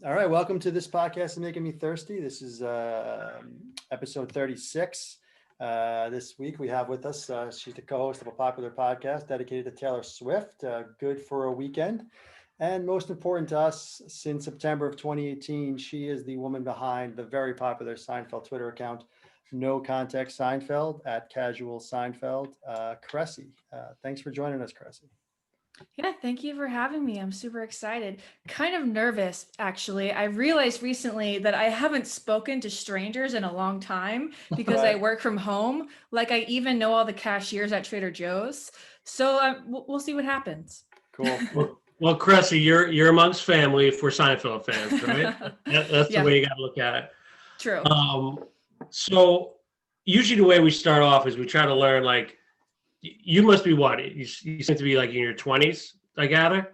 All right, welcome to this podcast, Making Me Thirsty. This is episode 36. This week we have with us, she's the co-host of a popular podcast dedicated to Taylor Swift, Good for a Weekend. And most important to us, since September of 2018, she is the woman behind the very popular Seinfeld Twitter account, No Context Seinfeld, at Casual Seinfeld. Kressie, thanks for joining us, Kressie. Yeah, thank you for having me. I'm super excited. Kind of nervous, actually. I realized recently that I haven't spoken to strangers in a long time because I work from home. Like, I even know all the cashiers at Trader Joe's. So we'll see what happens. Cool. Well, Kressie, you're amongst family if we're Seinfeld fans, right? That's the way you got to look at it. True. So usually the way we start off is we try to learn, like, you must be what? You seem to be like in your 20s, I gather?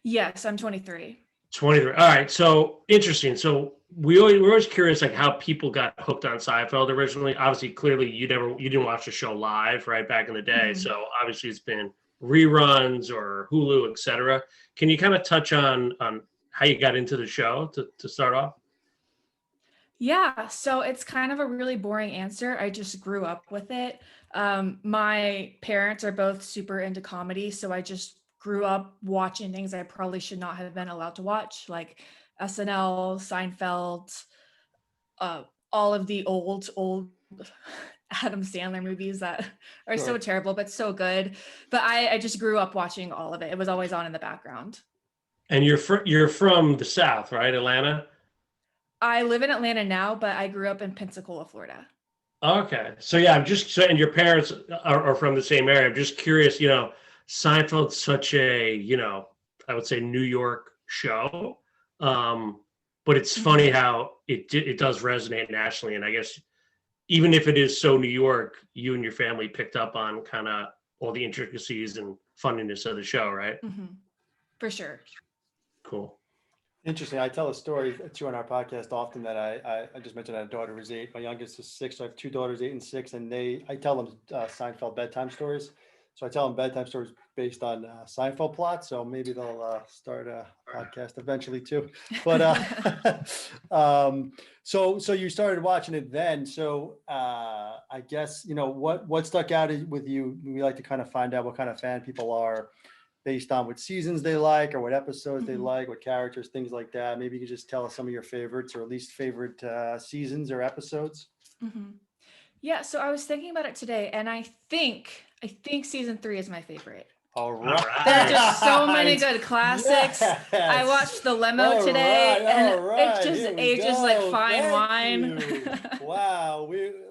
Yes, I'm 23. 23. All right. So interesting. So we're always curious, like, how people got hooked on Seinfeld originally. Obviously, clearly you didn't watch the show live, right, back in the day. Mm-hmm. So obviously it's been reruns or Hulu, etc. Can you kind of touch on how you got into the show to start off? Yeah, so it's kind of a really boring answer. I just grew up with it. My parents are both super into comedy, so I just grew up watching things I probably should not have been allowed to watch, like SNL, Seinfeld, all of the old Adam Sandler movies that are so terrible but so good. But I just grew up watching all of it. It was always on in the background. And you're from the South, right? Atlanta? I live in Atlanta now, but I grew up in Pensacola, Florida. Okay. So yeah, and your parents are from the same area. I'm just curious, Seinfeld's such a, I would say New York show. But it's funny how it does resonate nationally. And I guess even if it is so New York, you and your family picked up on kind of all the intricacies and funniness of the show, right? Mm-hmm. For sure. Cool. Interesting. I tell a story too on our podcast often that I just mentioned I had a daughter who's 8. My youngest is 6. So I have 2 daughters, 8 and 6, and I tell them Seinfeld bedtime stories. So I tell them bedtime stories based on Seinfeld plots. So maybe they'll start a podcast eventually too. But so you started watching it then. So I guess what stuck out with you. We like to kind of find out what kind of fan people are, based on what seasons they like or what episodes they like, what characters, things like that. Maybe you could just tell us some of your favorites or least favorite seasons or episodes. Mm-hmm. Yeah, so I was thinking about it today, and I think season 3 is my favorite. All right. There are just so many good classics. Yes. I watched The Limo today, and it just ages like fine wine. Wow,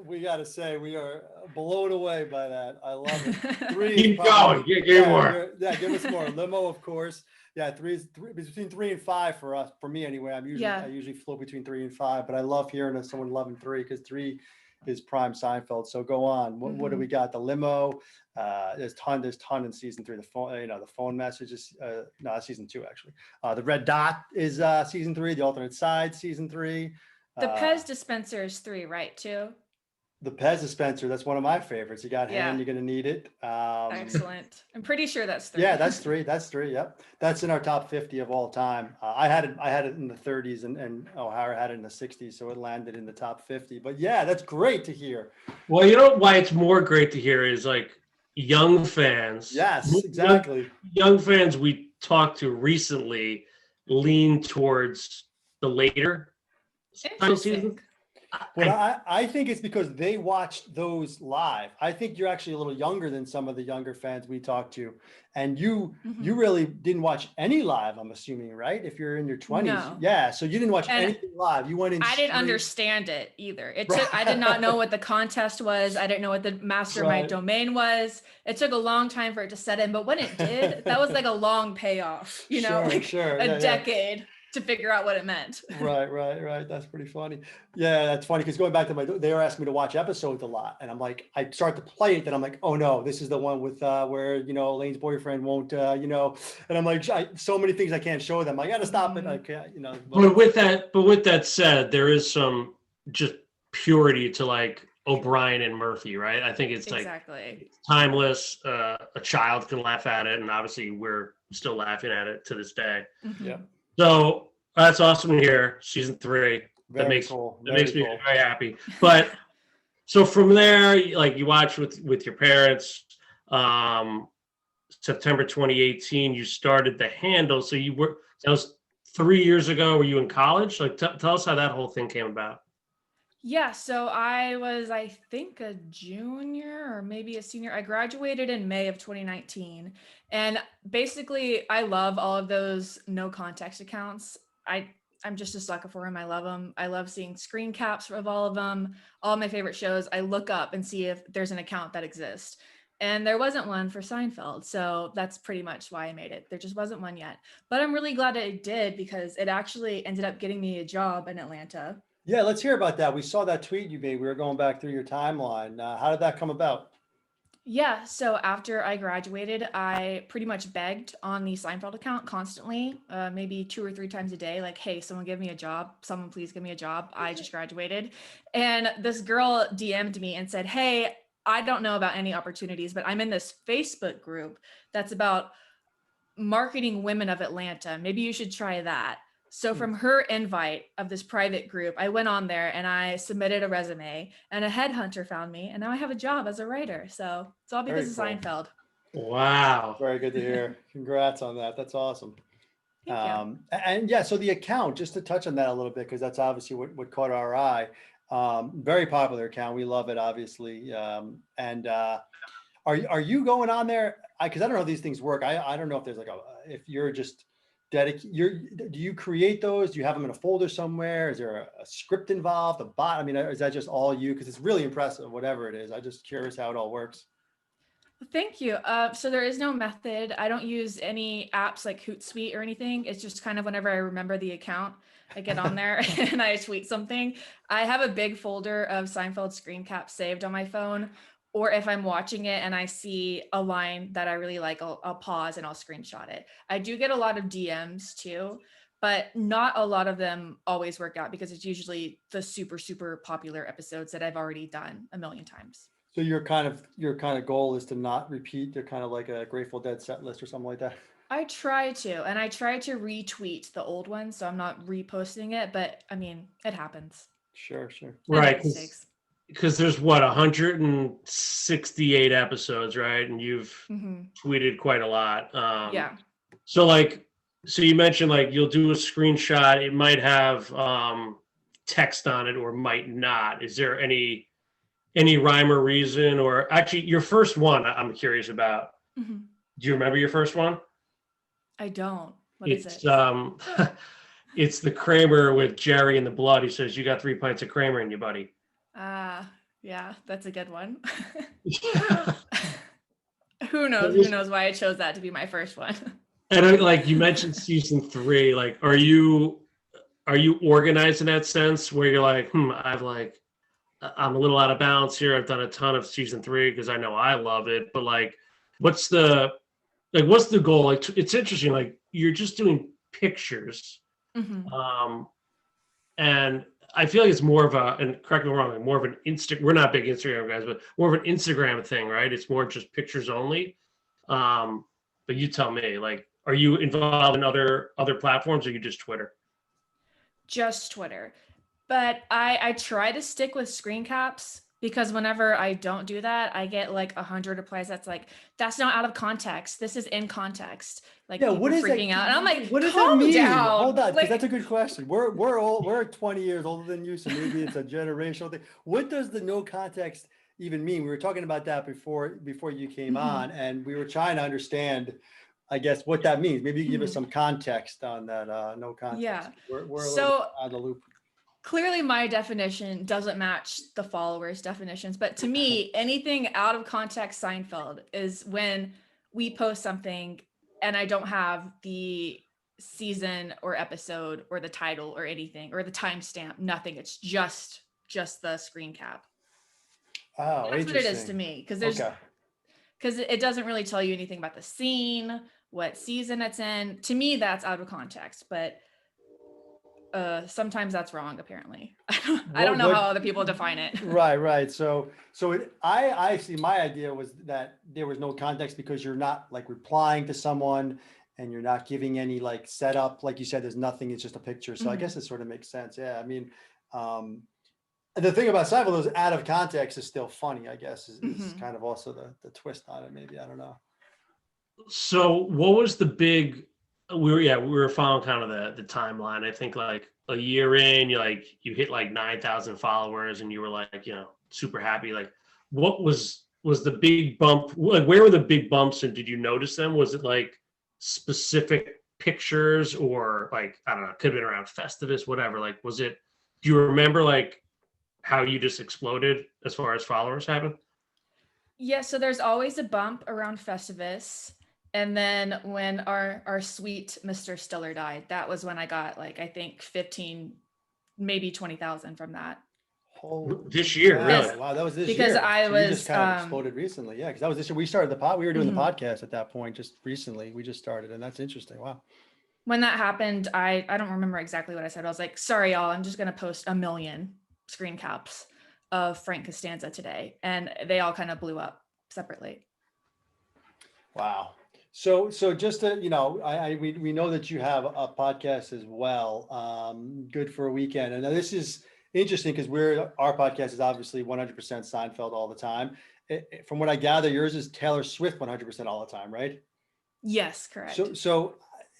we got to say we are blown away by that. I love it. 3 Keep going. Give more. Yeah, give us more. Limo, of course. Yeah, 3 is between 3 and 5 for us. For me, anyway. I usually flow between 3 and 5, but I love hearing someone loving 3 because 3 is prime Seinfeld. So go on. What do we got? The Limo. There's ton in season 3. The phone, the phone messages. No, that's season 2 actually. The Red Dot is season 3. The Alternate Side, season 3. The Pez dispenser is 3, right? Too. The Pez dispenser, that's one of my favorites. You got hand, you're going to need it. Excellent. I'm pretty sure that's 3. Yeah, that's 3. Yep. That's in our top 50 of all time. I had it in the 30s and O'Hara had it in the 60s. So it landed in the top 50. But yeah, that's great to hear. Well, you know why it's more great to hear is like young fans. Yes, exactly. Young fans we talked to recently lean towards the later seasons. Well, I think it's because they watched those live. I think you're actually a little younger than some of the younger fans we talked to. And you really didn't watch any live, I'm assuming, right? If you're in your 20s. No. Yeah, so you didn't watch anything live. You went in. I didn't understand it either. I did not know what the contest was. I didn't know what the mastermind domain was. It took a long time for it to set in. But when it did, that was like a long payoff, a decade. To figure out what it meant. Right. That's pretty funny. Yeah, that's funny because going back to they were asking me to watch episodes a lot, and I'm like, I start to play it, and I'm like, oh no, this is the one with where Elaine's boyfriend won't, and I'm like, so many things I can't show them. I got to stop it. I can't, But with that said, there is some just purity to like O'Brien and Murphy, right? I think it's like timeless. A child can laugh at it, and obviously we're still laughing at it to this day. Yeah. So That's awesome to hear. Season 3. Very cool. That makes me very happy. But so from there, like you watched with your parents, September 2018, you started the handle. So that was 3 years ago. Were you in college? Like tell us how that whole thing came about. Yeah, so I was, I think, a junior or maybe a senior. I graduated in May of 2019. And basically, I love all of those no context accounts. I'm just a sucker for them. I love them. I love seeing screen caps of all of them. All my favorite shows, I look up and see if there's an account that exists. And there wasn't one for Seinfeld. So that's pretty much why I made it. There just wasn't one yet. But I'm really glad I did, because it actually ended up getting me a job in Atlanta. Yeah, let's hear about that. We saw that tweet you made. We were going back through your timeline. How did that come about? Yeah, so after I graduated, I pretty much begged on the Seinfeld account constantly, maybe 2 or 3 times a day, like, hey, someone give me a job. Someone please give me a job. I just graduated. And this girl DM'd me and said, hey, I don't know about any opportunities, but I'm in this Facebook group that's about marketing women of Atlanta. Maybe you should try that. So from her invite of this private group, I went on there and I submitted a resume, and a headhunter found me, and now I have a job as a writer. So it's all because of Seinfeld. Wow. Very good to hear. Congrats on that. That's awesome. Thank you. And yeah, so the account, just to touch on that a little bit, because that's obviously what caught our eye. Very popular account. We love it, obviously. Are you going on there? Because I don't know how these things work. I don't know if there's like if you're just do you create those? Do you have them in a folder somewhere? Is there a script involved, a bot? I mean, is that just all you? Because it's really impressive, whatever it is. I'm just curious how it all works. Thank you. So there is no method. I don't use any apps like Hootsuite or anything. It's just kind of whenever I remember the account, I get on there and I tweet something. I have a big folder of Seinfeld screen caps saved on my phone. Or if I'm watching it and I see a line that I really like, I'll pause and I'll screenshot it. I do get a lot of DMs too, but not a lot of them always work out, because it's usually the super, super popular episodes that I've already done a million times. So your kind of goal is to not repeat. They're kind of like a Grateful Dead set list or something like that. I try to, and I try to retweet the old ones, so I'm not reposting it, but I mean, it happens. Sure. Right. Because there's 168 episodes, right? And you've tweeted quite a lot. Yeah. So you mentioned like you'll do a screenshot. It might have text on it or might not. Is there any rhyme or reason? Or actually, your first one I'm curious about. Do you remember your first one? I don't. What is it? It's the Kramer with Jerry and the blood. He says, "You got 3 pints of Kramer in you, buddy." Yeah, that's a good one. Who knows why I chose that to be my first one. And like you mentioned season 3, like are you organized in that sense where you're like, I'm a little out of balance here. I've done a ton of season 3 because I know I love it, but like what's the goal? Like it's interesting, like you're just doing pictures. And I feel like it's more of and correct me if I'm wrong, more of an we're not big Instagram guys, but more of an Instagram thing, right? It's more just pictures only. But you tell me, like, are you involved in other platforms, or you just Twitter? Just Twitter. But I try to stick with screen caps, because whenever I don't do that, I get like 100 replies that's like, that's not out of context. This is in context. Like, yeah, what is freaking out. And I'm like, what does that mean? Down. Hold on, like, that's a good question. We're old, we're 20 years older than you, so maybe it's a generational thing. What does the no context even mean? We were talking about that before you came on, and we were trying to understand, I guess, what that means. Maybe you give us some context on that no context. Yeah. We're a little out of the loop. Clearly my definition doesn't match the followers' definitions, but to me, anything out of context Seinfeld is when we post something and I don't have the season or episode or the title or anything or the timestamp, nothing. It's just the screen cap. Oh, that's what it is to me, because it doesn't really tell you anything about the scene, what season it's in. To me, that's out of context, but sometimes that's wrong, apparently. I don't know how other people define it. Right. So I see, my idea was that there was no context because you're not like replying to someone and you're not giving any like setup. Like you said, there's nothing, it's just a picture. So I Mhm. guess it sort of makes sense. Yeah. I mean, the thing about Seinfeld is out of context is still funny, I guess, is Mhm. kind of also the twist on it, maybe. I don't know. So what was the big? We were following kind of the timeline. I think like a year in, you hit like 9,000 followers, and you were like super happy. Like, what was the big bump? Like, where were the big bumps, and did you notice them? Was it like specific pictures, or like I don't know, could have been around Festivus, whatever. Like, was it? Do you remember like how you just exploded as far as followers happened? Yeah, so there's always a bump around Festivus. And then when our sweet Mr. Stiller died, that was when I got like I think 15, maybe 20,000 from that. Holy This year, cow. really? Wow, that was this Because year. I So you just was kind of exploded recently. Yeah, because that was this year. We started we were doing Mhm. the podcast at that point just recently. We just started, and that's interesting. Wow. When that happened, I don't remember exactly what I said. I was like, sorry, y'all, I'm just gonna post 1,000,000 screen caps of Frank Costanza today. And they all kind of blew up separately. Wow. So just to, we know that you have a podcast as well. Good for a weekend. And now this is interesting because our podcast is obviously 100% Seinfeld all the time. From what I gather, yours is Taylor Swift 100% all the time, right? Yes, correct. So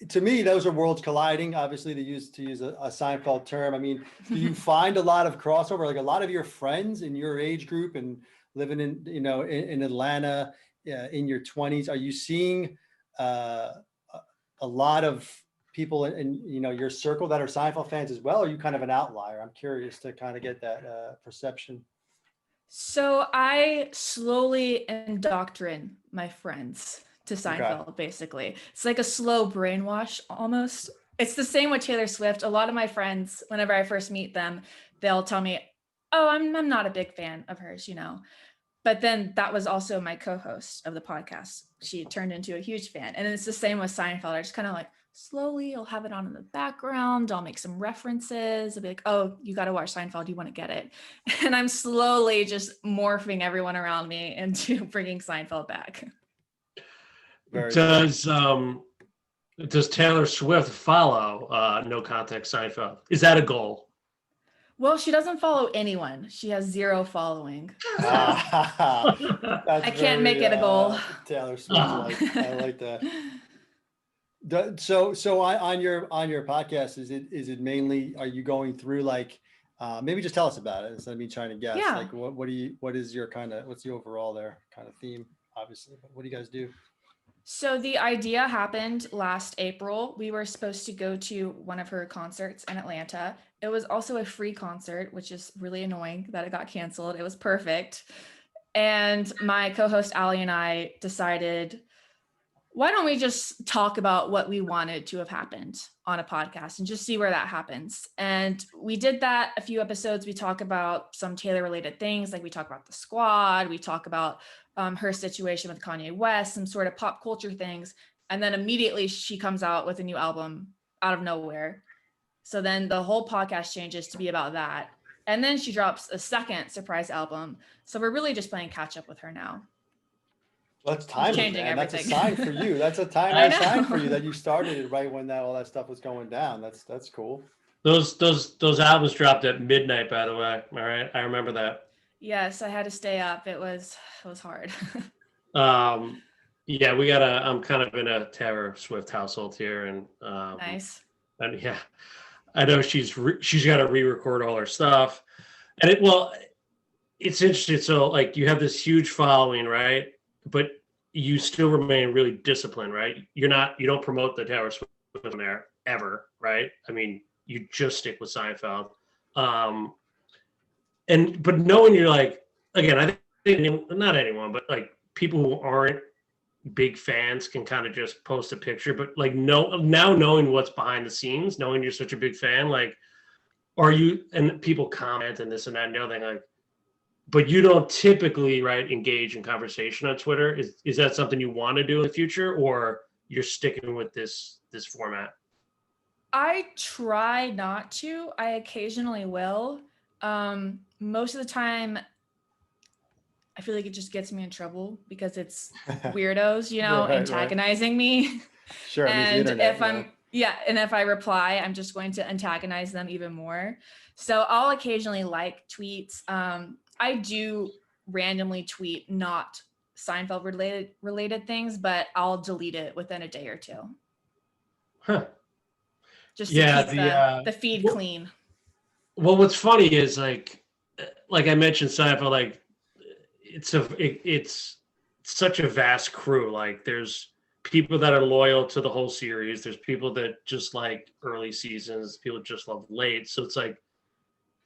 to me, those are worlds colliding, obviously, to use a Seinfeld term. I mean, do you find a lot of crossover? Like a lot of your friends in your age group and living in Atlanta, in your 20s, are you seeing a lot of people in your circle that are Seinfeld fans as well? Or are you kind of an outlier? I'm curious to kind of get that perception. So I slowly indoctrinate my friends to Okay. Seinfeld, basically. It's like a slow brainwash almost. It's the same with Taylor Swift. A lot of my friends, whenever I first meet them, they'll tell me, oh, I'm not a big fan of hers, But then that was also my co-host of the podcast. She turned into a huge fan. And it's the same with Seinfeld. I just kind of like slowly I'll have it on in the background. I'll make some references. I'll be like, oh, you got to watch Seinfeld. You want to get it. And I'm slowly just morphing everyone around me into bringing Seinfeld back. Very cool. Does Taylor Swift follow No Context Seinfeld? Is that a goal? Well, she doesn't follow anyone. She has 0 following. So I can't make it a goal. Taylor Swift, I like that. So on your podcast, is it mainly, are you going through like, maybe just tell us about it instead of me trying to guess. Yeah. Like what is your what's the overall there kind of theme, obviously, but what do you guys do? So the idea happened last April. We were supposed to go to one of her concerts in Atlanta. It was also a free concert, which is really annoying that it got canceled. It was perfect. And my co-host Allie and I decided, why don't we just talk about what we wanted to have happened on a podcast and just see where that happens. And we did that a few episodes. We talk about some Taylor related things. Like we talk about the squad. We talk about her situation with Kanye West, some sort of pop culture things. And then immediately she comes out with a new album out of nowhere. So then the whole podcast changes to be about that. And then she drops a second surprise album. So we're really just playing catch up with her now. Well, that's timely, changing man. That's a everything. sign for you. That's a I timely know. sign for you that you started it right when all that stuff was going down. That's cool. Those albums dropped at midnight, by the way. All right, I remember that. Yes, I had to stay up. It was hard. Yeah, I'm kind of in a Taylor Swift household here, and Nice. and yeah, I know she's got to re-record all her stuff, and it's interesting. So like you have this huge following, right? But you still remain really disciplined, right? You don't promote the Taylor Swift on there ever, right? I mean, you just stick with Seinfeld. But knowing you're like, again, I think not anyone, but like people who aren't big fans can kind of just post a picture. But like now knowing what's behind the scenes, knowing you're such a big fan, like, are you, and people comment and this and that and the other thing, like, but you don't typically, right, engage in conversation on Twitter. Is that something you want to do in the future, or you're sticking with this format? I try not to. I occasionally will. Most of the time, I feel like it just gets me in trouble because it's weirdos, Right. antagonizing me. Sure. I mean, it's the And internet, if I'm, yeah, and if I reply, I'm just going to antagonize them even more. So I'll occasionally like tweets. I do randomly tweet not Seinfeld related things, but I'll delete it within a day or two, Huh. just to Yeah, keep the feed clean. well, what's funny is like I mentioned Seinfeld, like it's such a vast crew. Like there's people that are loyal to the whole series. There's people that just like early seasons, people just love late. So it's like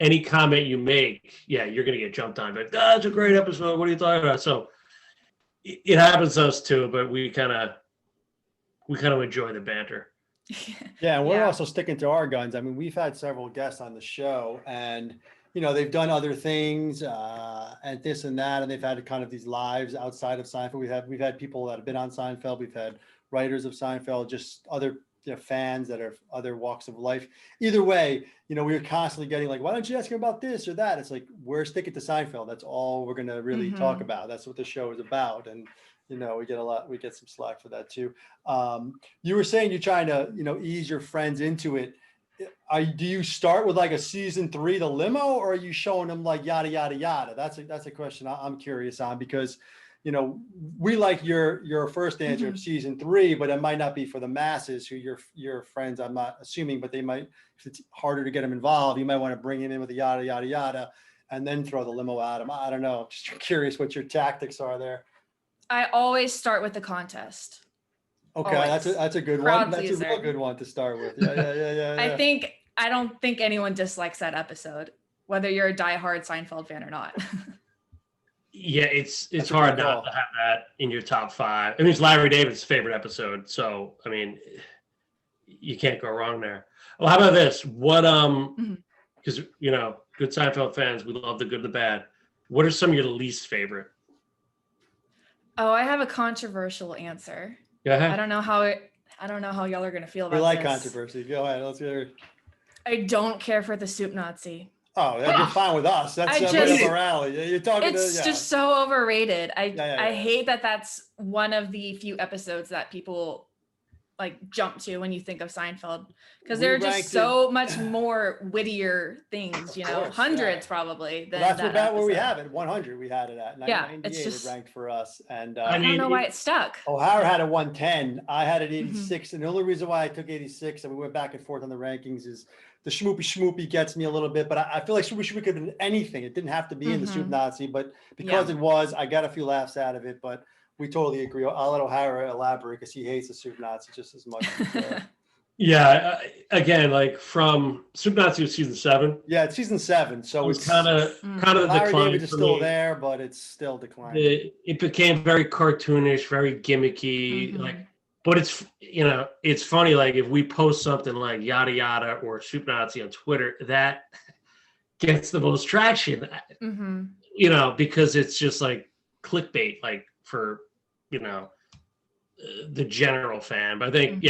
any comment you make, yeah, you're gonna get jumped on. But that's a great episode. What are you talking about? So it happens to us too, but we kind of enjoy the banter. Yeah, and we're Yeah. also sticking to our guns. I mean, we've had several guests on the show, and they've done other things and this and that, and they've had kind of these lives outside of Seinfeld. We've had people that have been on Seinfeld. We've had writers of Seinfeld, just other fans that are other walks of life. Either way, we were constantly getting like, why don't you ask him about this or that? It's like, we're sticking to Seinfeld. That's all we're going to really talk about. That's what the show is about. And we get some slack for that too. You were saying you're trying to, ease your friends into it. Do you start with like a season 3, the limo, or are you showing them like yada, yada, yada? That's a question I'm curious on, because, we like your first answer of season 3, but it might not be for the masses who your friends, I'm not assuming, but they might, if it's harder to get them involved, you might want to bring him in with a yada, yada, yada, and then throw the limo at him. I don't know. Just curious what your tactics are there. I always start with the contest. Okay, Always. that's a good Crowd one. That's pleaser. a real good one to start with. Yeah. I don't think anyone dislikes that episode, whether you're a diehard Seinfeld fan or not. Yeah, it's That's a hard good not call. to have that in your top 5. I mean, it's Larry David's favorite episode, so I mean, you can't go wrong there. Well, how about this? What because good Seinfeld fans, we love the good and the bad. What are some of your least favorite? Oh, I have a controversial answer. Go ahead. I don't know how y'all are gonna feel about We like this. controversy. Go ahead. Let's hear it. I don't care for the soup Nazi. Oh, you're fine with us. That's I right just- up our alley. You're talking It's to just so overrated. I Yeah. hate that that's one of the few episodes that people like jump to when you think of Seinfeld, because We they're just ranked so much more wittier things, course, hundreds yeah. probably than Well, that's that about where we episode. have it. 100 we had it at. Yeah, 98 it's just- it ranked for us. And I don't know why it stuck. O'Hara had a 110. I had it Mm-hmm. 86. And the only reason why I took 86 and we went back and forth on the rankings is the schmoopy gets me a little bit, but I feel like schmoopy could have been anything. It didn't have to be in the Soup Nazi, but because Yeah. it was, I got a few laughs out of it, but we totally agree. I'll let O'Hara elaborate because he hates the Soup Nazi just as much. Yeah, again, like from Soup Nazi was season 7. Yeah, it's season 7. So It's it's kind of the Larry decline David is for still me. there, but it's still declining. It became very cartoonish, very gimmicky, like. But it's funny. Like if we post something like yada yada or Soup Nazi on Twitter, that gets the most traction. Because it's just like clickbait, like for the general fan. But I think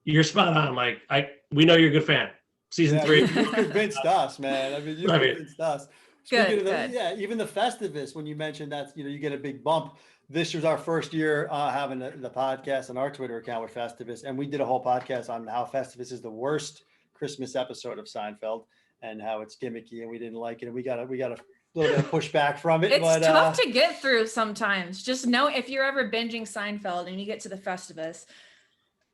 you're spot on. Like we know you're a good fan. Season 3. You convinced us, man. I mean, you convinced us. Speaking of Good. even the Festivus, when you mentioned that, you get a big bump. This was our first year having the podcast on our Twitter account with Festivus, and we did a whole podcast on how Festivus is the worst Christmas episode of Seinfeld and how it's gimmicky, and we didn't like it, and we got a little bit of pushback from it. It's tough to get through sometimes. Just know if you're ever binging Seinfeld and you get to the Festivus,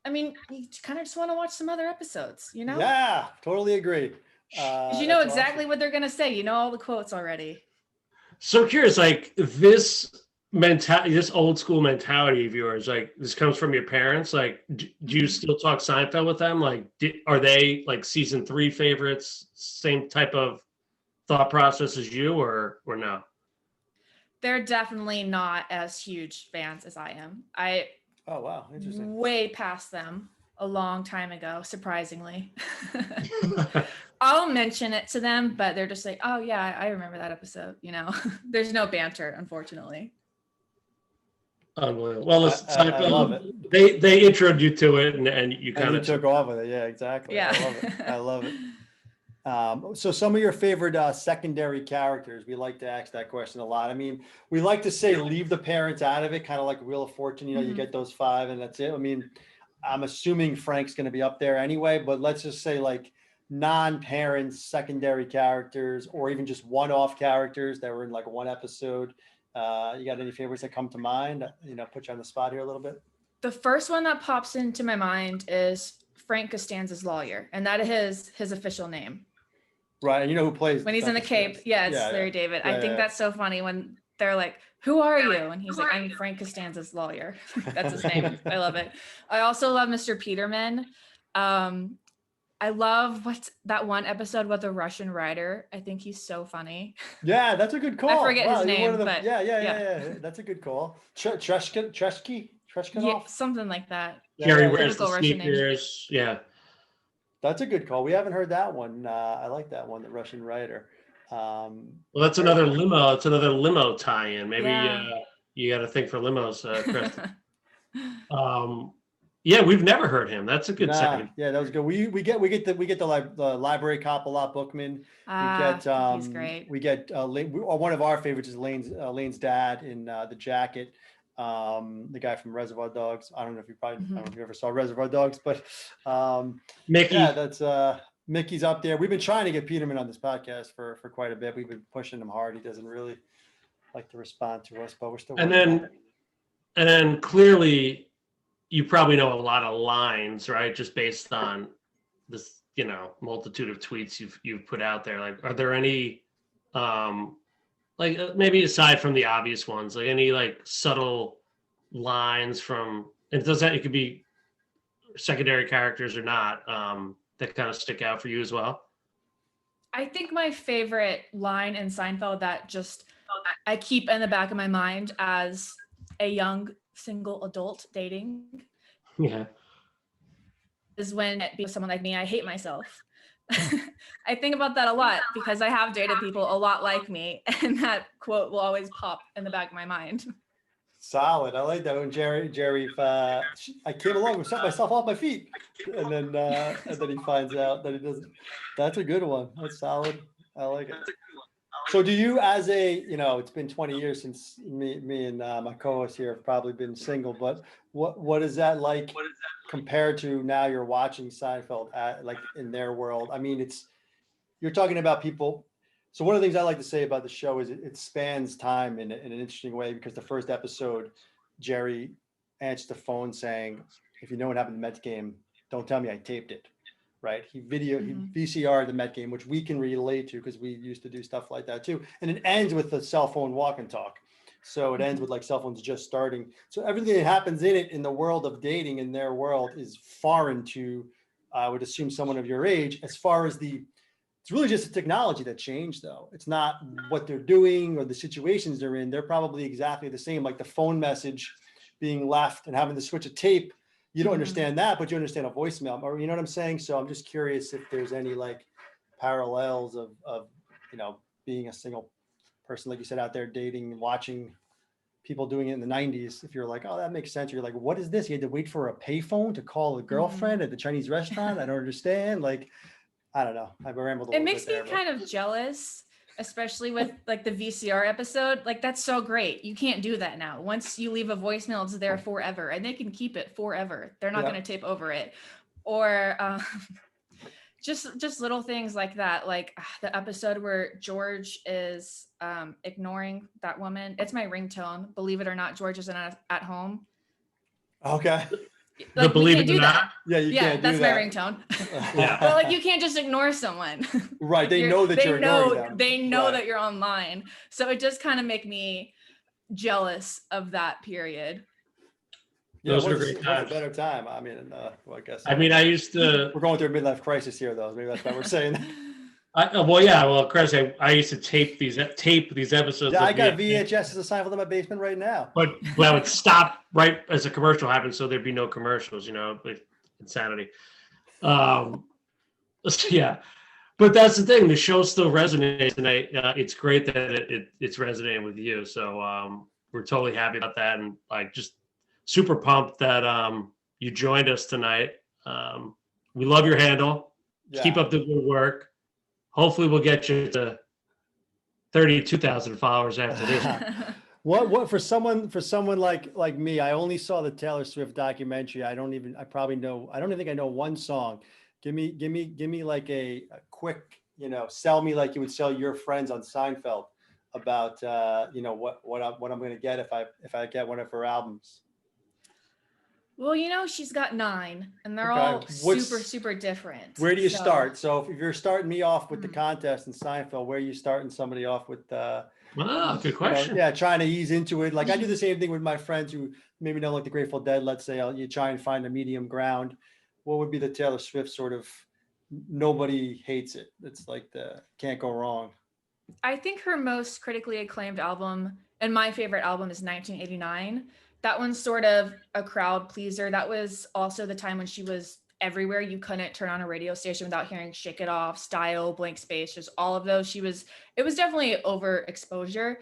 I mean, you kind of just want to watch some other episodes, Yeah, totally agree. You know exactly what they're gonna say. You know all the quotes already. So curious, like this old school mentality of yours, like this comes from your parents. Like, do you still talk Seinfeld with them? Like, are they like season 3 favorites? Same type of thought process as you, or no? They're definitely not as huge fans as I am. Oh wow, interesting. Way past them a long time ago, surprisingly. I'll mention it to them, but they're just like, oh yeah, I remember that episode. There's no banter, unfortunately. Unbelievable. Well, listen, I love it. They introed you to it, and you kind of took off with it. Yeah, exactly. Yeah. I love it. So some of your favorite secondary characters, we like to ask that question a lot. I mean, we like to say leave the parents out of it, kind of like Wheel of Fortune. You get those 5 and that's it. I mean, I'm assuming Frank's going to be up there anyway, but let's just say like non-parents, secondary characters, or even just one-off characters that were in like one episode. You got any favorites that come to mind? Put you on the spot here a little bit. The first one that pops into my mind is Frank Costanza's lawyer, and that is his official name. Right, and you know who plays when he's in the cape? Yeah, it's Larry David. I think that's so funny when they're like, "Who are you?" And he's like, "I'm Frank Costanza's lawyer." That's his name. I love it. I also love Mr. Peterman. I love what's that one episode with the Russian writer. I think he's so funny. Yeah, that's a good call. I forget his name, but yeah. That's a good call. Treshkinov? Yeah, something like that. Jerry wears the sneakers. Yeah. That's a good call. We haven't heard that one. I like that one, the Russian writer. Well, that's another limo. It's another limo tie-in. Maybe you got to think for limos, Chris. Yeah, we've never heard him. That's a good segment. Yeah, that was good. We get the library cop a lot, Bookman. He's great. We get one of our favorites is Lane's dad in The Jacket. The guy from Reservoir Dogs. I don't know if I don't know if you ever saw Reservoir Dogs, but Mickey. Yeah, that's Mickey's up there. We've been trying to get Peterman on this podcast for quite a bit. We've been pushing him hard. He doesn't really like to respond to us, but we're still. And then clearly, you probably know a lot of lines, right? Just based on this, multitude of tweets you've put out there. Like, are there any, maybe aside from the obvious ones, like any like subtle lines from? And it could be secondary characters or not, that kind of stick out for you as well? I think my favorite line in Seinfeld that just I keep in the back of my mind as a young single adult dating is when it be someone like me, I hate myself. I think about that a lot because I have dated people a lot like me, and that quote will always pop in the back of my mind. Solid. I like that when Jerry, I came along and set myself off my feet, and then he finds out that he doesn't. That's a good one. That's solid. I like it. So do you, as it's been 20 years since me and my co-host here have probably been single, but what is that like compared to now you're watching Seinfeld like in their world? I mean, you're talking about people. So one of the things I like to say about the show is it spans time in an interesting way, because the first episode, Jerry answered the phone saying, "If you know what happened in the Mets game, don't tell me I taped it." Right? He VCR'd the Met game, which we can relate to because we used to do stuff like that too. And it ends with the cell phone walk and talk. So it ends with like cell phones just starting. So everything that happens in the world of dating in their world is foreign to, I would assume, someone of your age. As far as it's really just the technology that changed, though. It's not what they're doing or the situations they're in. They're probably exactly the same, like the phone message being left and having to switch a tape. You don't understand that, but you understand a voicemail, or you know what I'm saying? So I'm just curious if there's any like parallels of being a single person, like you said, out there dating and watching people doing it in the 90s. If you're like, oh, that makes sense. You're like, what is this? You had to wait for a payphone to call a girlfriend at the Chinese restaurant? I don't understand. Like, I don't know. I've rambled a little bit. It makes me kind of jealous, especially with like the VCR episode. Like, that's so great. You can't do that now. Once you leave a voicemail, it's there forever, and they can keep it forever. They're not going to tape over it. Or just little things like that. Like the episode where George is ignoring that woman. It's my ringtone. Believe it or not, George isn't at home. Okay. Like, believe it or not. Yeah, you can't do that's that. my ringtone. But like, you can't just ignore someone. Right. They know that you're ignoring them. They know that you're online. So it just kind of make me jealous of that period. Yeah, Those were great times. A better time. I mean, I guess. I mean, I used to. We're going through a midlife crisis here, though. Maybe that's why we're saying. Chris, I used to tape these episodes. Yeah, I got VHS as a Seinfeld in my basement right now. But I would stop right as a commercial happened, so there'd be no commercials. Insanity. Yeah, but that's the thing. The show still resonates, and it's great that it's resonating with you. So we're totally happy about that, and like just super pumped that you joined us tonight. We love your handle. Yeah. Keep up the good work. Hopefully we'll get you to 32,000 followers after this. What for someone like me, I only saw the Taylor Swift documentary. I don't even think I know one song. Give me like a quick, sell me like you would sell your friends on Seinfeld about what I'm going to get if I get one of her albums. Well, she's got 9 and they're Okay. all super different. Where do you So, start? So if you're starting me off with the contest in Seinfeld, where are you starting somebody off with Good question. trying to ease into it. Like I do the same thing with my friends who maybe don't like the Grateful Dead. Let's say you try and find a medium ground. What would be the Taylor Swift sort of nobody hates it? It's like the can't go wrong. I think her most critically acclaimed album, and my favorite album, is 1989. That one's sort of a crowd pleaser. That was also the time when she was everywhere. You couldn't turn on a radio station without hearing Shake It Off, Style, Blank Space, just all of those. It was definitely overexposure,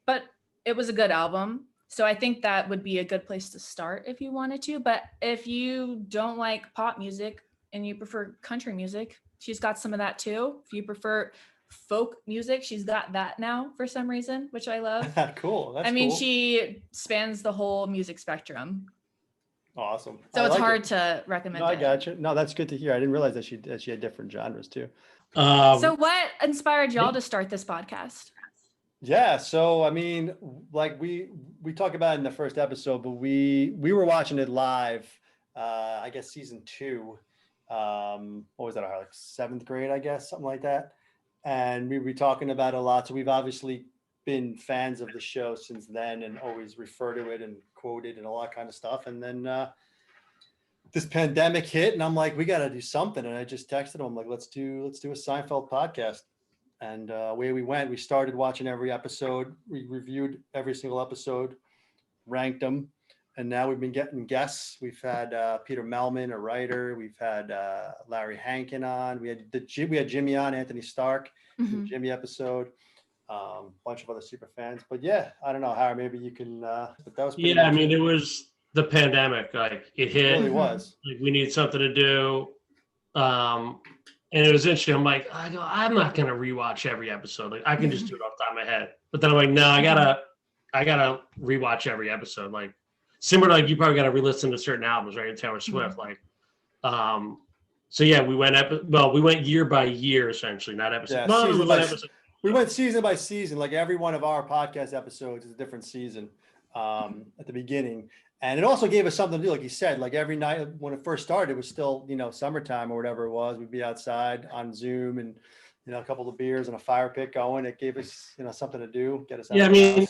but it was a good album. So I think that would be a good place to start if you wanted to. But if you don't like pop music and you prefer country music, she's got some of that too. If you prefer folk music, she's got that now for some reason, which I love. Cool. That's cool. She spans the whole music spectrum. Awesome. So it's hard to recommend. No, I got you. No, that's good to hear. I didn't realize that she had different genres too. So what inspired y'all to start this podcast? Yeah, so I mean, like we talked about it in the first episode, but we were watching it live. I guess season 2. What was that? Like 7th grade, I guess, something like that. And we were talking about it a lot. So we've obviously been fans of the show since then and always refer to it and quote it and all that kind of stuff. And then this pandemic hit and I'm like, we got to do something. And I just texted him, like, let's do a Seinfeld podcast. And away we went. We started watching every episode. We reviewed every single episode, ranked them. And now we've been getting guests. We've had Peter Melman, a writer. We've had Larry Hankin on. We had Jimmy on, Anthony Stark, Jimmy episode. Bunch of other super fans. But yeah, I don't know, Harry, maybe you can. But that was I mean, it was the pandemic. Like it hit. It really was. Like we need something to do. And it was interesting. I'm like, I'm not gonna rewatch every episode. Like I can just do it off the top of my head. But then I'm like, no, I gotta rewatch every episode. Like. Similar to like you probably got to re-listen to certain albums, right? Taylor Swift, like, so yeah, we went year by year essentially, not episode. Yeah, we went season by season. Like every one of our podcast episodes is a different season at the beginning, and it also gave us something to do. Like you said, like every night when it first started, it was still summertime or whatever it was. We'd be outside on Zoom and a couple of beers and a fire pit going. It gave us something to do, get us out. Yeah, I mean.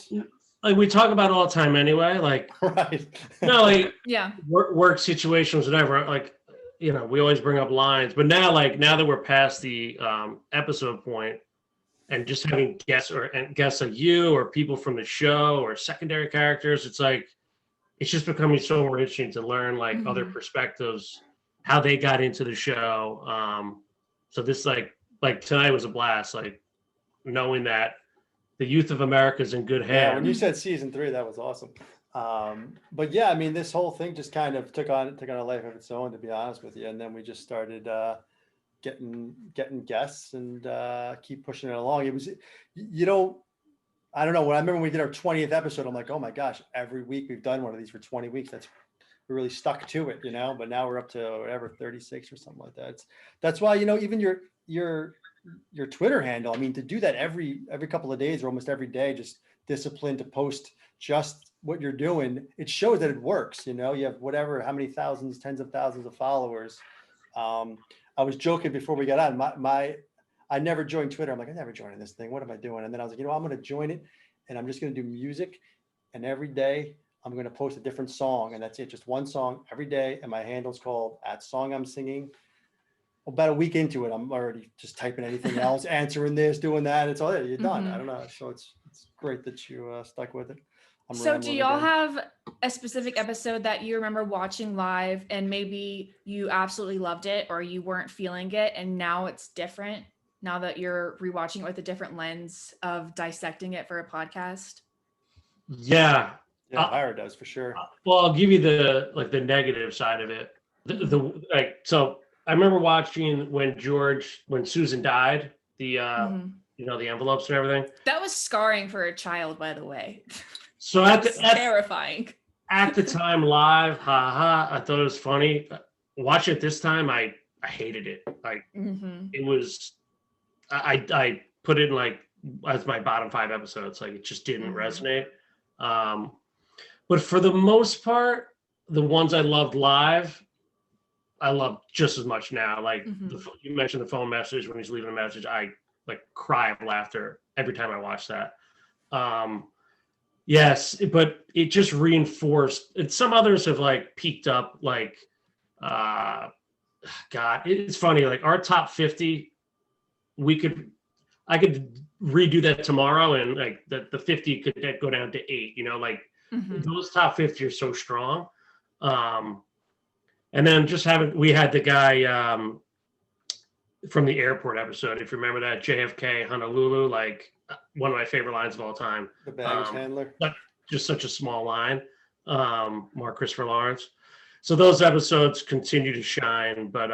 Like we talk about it all the time anyway, like right. No, like yeah, work situations, whatever. Like we always bring up lines, but now that we're past the episode point, and just having guests like you or people from the show or secondary characters, it's like it's just becoming so more interesting to learn like other perspectives, how they got into the show. So this like tonight was a blast, like knowing that. The youth of America is in good hands. Yeah, when you said season 3, that was awesome. But yeah, I mean, this whole thing just kind of took on a life of its own, to be honest with you. And then we just started getting guests and keep pushing it along. It was, I don't know. When I remember when we did our 20th episode, I'm like, oh my gosh, every week we've done one of these for 20 weeks. We really stuck to it, but now we're up to whatever, 36 or something like that. That's why, even your Twitter handle, I mean, to do that every couple of days or almost every day, just disciplined to post just what you're doing, it shows that it works. You have how many thousands, tens of thousands of followers. I was joking before we got on, I never joined Twitter. I'm like, I'm never joining this thing. What am I doing? And then I was like, I'm going to join it and I'm just going to do music. And every day I'm going to post a different song, and that's it. Just one song every day. And my handle's called @SongI'mSinging. About a week into it, I'm already just typing anything else, answering this, doing that. It's all there. You're done. I don't know. So it's great that you stuck with it. So do y'all have a specific episode that you remember watching live and maybe you absolutely loved it or you weren't feeling it and now it's different now that you're rewatching it with a different lens of dissecting it for a podcast? Yeah. Yeah, Ira does for sure. Well, I'll give you the negative side of it. So I remember watching when Susan died, the the envelopes and everything. That was scarring for a child, by the way. So It's terrifying. at the time live, I thought it was funny. Watch it this time, I hated it. Like it was, I put it in like as my bottom 5 episodes. Like it just didn't resonate. But for the most part, the ones I loved live, I love just as much now. Like you mentioned the phone message when he's leaving a message, I like cry of laughter every time I watch that. Yes, but it just reinforced. And some others have like peaked up. Like, God, it's funny. Like our top 50, I could redo that tomorrow, and like the 50 could go down to 8. You know, like those top 50 are so strong. And then we had the guy from the airport episode, if you remember that, JFK Honolulu, like one of my favorite lines of all time. The baggage handler. Just such a small line. Mark Christopher Lawrence. So those episodes continue to shine, but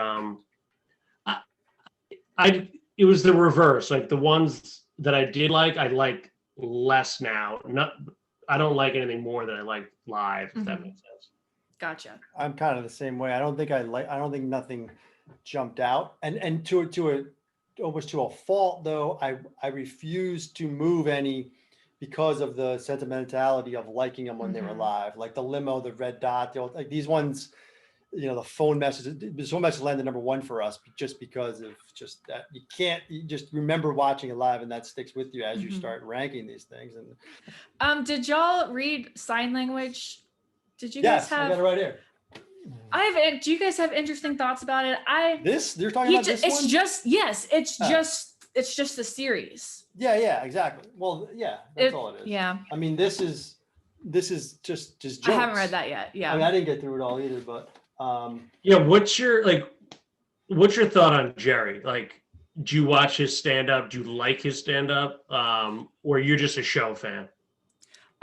it was the reverse. Like the ones that I did like, I like less now. I don't like anything more than I like live, if that makes sense. Gotcha. I'm kind of the same way. I don't think nothing jumped out. And to almost to a fault though, I refuse to move any because of the sentimentality of liking them when they were live. Like the limo, the red dot, like these ones, you know, the phone message landed number 1 for us just because of just that. You just remember watching it live, and that sticks with you as you start ranking these things. And did y'all read sign language? Did you yes, guys have? I got it right here. Do you guys have interesting thoughts about it? You're talking about this one? It's just the series. Yeah, exactly. Well, yeah, that's all it is. Yeah. I mean, this is just jokes. I haven't read that yet. Yeah. I mean, I didn't get through it all either, but yeah. What's your thought on Jerry? Like, do you watch his stand-up? Do you like his stand-up? Or you're just a show fan?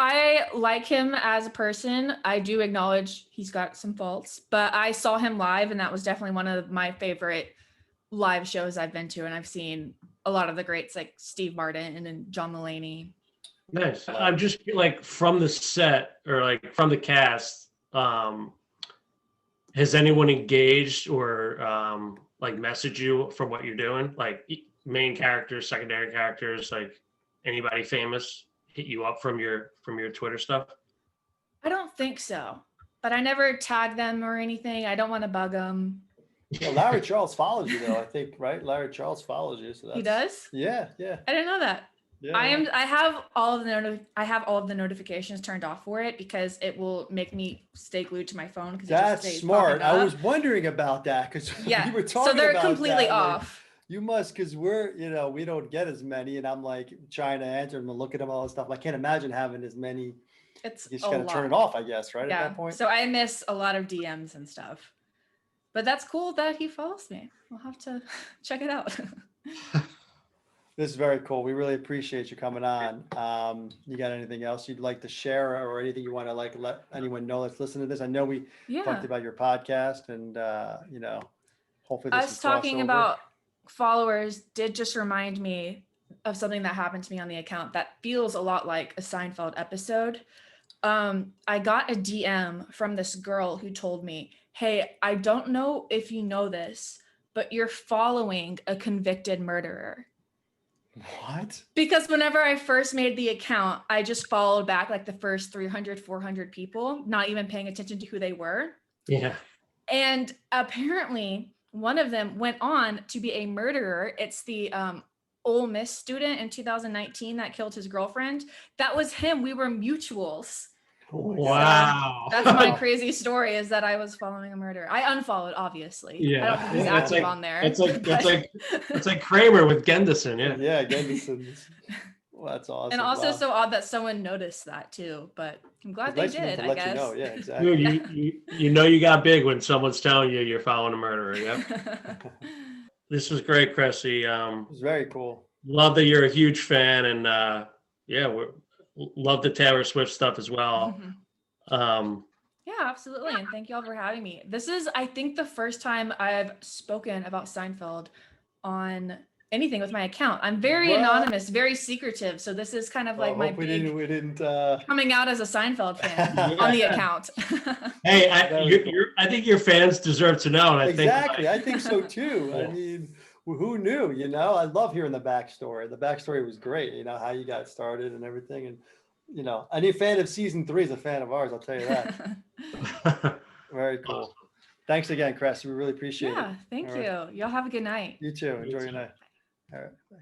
I like him as a person. I do acknowledge he's got some faults, but I saw him live, and that was definitely one of my favorite live shows I've been to. And I've seen a lot of the greats like Steve Martin and John Mulaney. Nice. I'm just like from the set or like from the cast. Has anyone engaged or like messaged you from what you're doing? Like main characters, secondary characters, like anybody famous hit you up from your Twitter stuff? I don't think so, but I never tag them or anything. I don't want to bug them. Well, Larry Charles follows you though, I think, right? Larry Charles follows you. So he does? Yeah. I didn't know that. Yeah. I have all of the notifications turned off for it because it will make me stay glued to my phone. That's smart. I was wondering about that because we were talking about so they're completely off. Like, you must, because we don't get as many, and I'm like trying to answer them and look at them all this stuff. I can't imagine having as many. It's you just gotta turn it off, I guess, right? Yeah. At that point. So I miss a lot of DMs and stuff. But that's cool that he follows me. We'll have to check it out. This is very cool. We really appreciate you coming on. You got anything else you'd like to share or anything you want to like let anyone know that's listening to this? I know we talked about your podcast and hopefully this us talking about followers did just remind me of something that happened to me on the account that feels a lot like a Seinfeld episode. I got a DM from this girl who told me, hey, I don't know if you know this, but you're following a convicted murderer. What? Because whenever I first made the account, I just followed back like the first 300, 400 people, not even paying attention to who they were. Yeah. And apparently one of them went on to be a murderer. It's the Ole Miss student in 2019 that killed his girlfriend. That was him. We were mutuals. Wow. So that's my crazy story, is that I was following a murderer. I unfollowed, obviously. Yeah. I don't think he's active on there. It's like Kramer with Gendison. Yeah. Gendison. Well, that's awesome. And also so odd that someone noticed that too, but I'm glad they did, I guess. Yeah, exactly. You got big when someone's telling you you're following a murderer. Yep. This was great, Kressie. It was very cool. Love that you're a huge fan, and love the Taylor Swift stuff as well. Yeah, absolutely. And thank you all for having me. This is, I think, the first time I've spoken about Seinfeld on anything with my account. I'm very What? anonymous, very secretive. So this is kind of like my hope we big didn't coming out as a Seinfeld fan on the account. Hey, Very cool. I think your fans deserve to know. And I Exactly. think I think so too. I Yeah. mean, who knew, you know? I love hearing the backstory. The backstory was great, you know, how you got started and everything. And, you know, any fan of season 3 is a fan of ours, I'll tell you that. Very cool. Thanks again, Kressie. We really appreciate it. Yeah, thank All you. right. Y'all have a good night. You too. You Enjoy your too. night. All right. Bye.